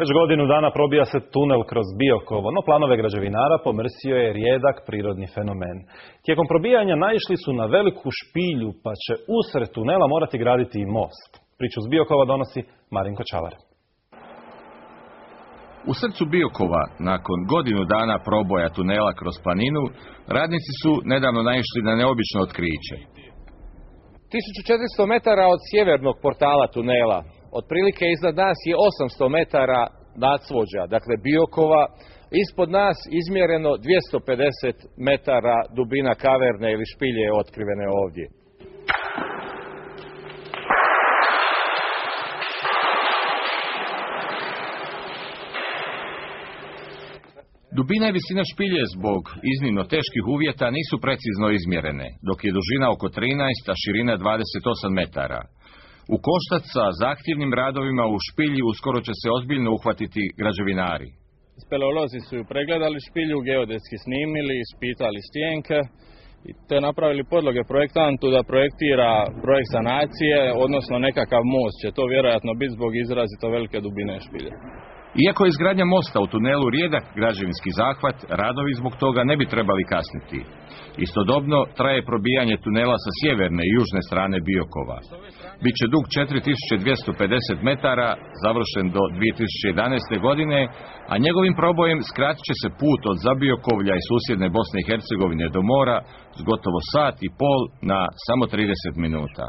Već godinu dana probija se tunel kroz Biokovo, no planove građevinara pomrsio je rijedak prirodni fenomen. Tijekom probijanja naišli su na veliku špilju, pa će usred tunela morati graditi i most. Priču s Biokova donosi Marinko Čavar. U srcu Biokova, nakon godinu dana proboja tunela kroz planinu, radnici su nedavno naišli na neobično otkriće. 1400 metara od sjevernog portala tunela, otprilike iznad nas je 800 metara nadsvođa, dakle Biokova, ispod nas izmjereno 250 metara dubina kaverne ili špilje otkrivene ovdje. Dubina i visina špilje zbog iznimno teških uvjeta nisu precizno izmjerene, dok je dužina oko 13, a širina 28 metara. U koštac sa zahtjevnim radovima u špilji uskoro će se ozbiljno uhvatiti građevinari. Speleolozi su pregledali špilju, geodetski snimili, ispitali stjenke te napravili podloge projektantu da projektira projekt sanacije, odnosno nekakav most će to vjerojatno biti zbog izrazito velike dubine špilje. Iako je izgradnja mosta u tunelu rijedak građevinski zahvat, radovi zbog toga ne bi trebali kasniti. Istodobno traje probijanje tunela sa sjeverne i južne strane Biokova. Biće dug 4250 metara, završen do 2011. godine, a njegovim probojem skratit će se put od Zabiokovlja i susjedne Bosne i Hercegovine do mora s gotovo sat i pol na samo 30 minuta.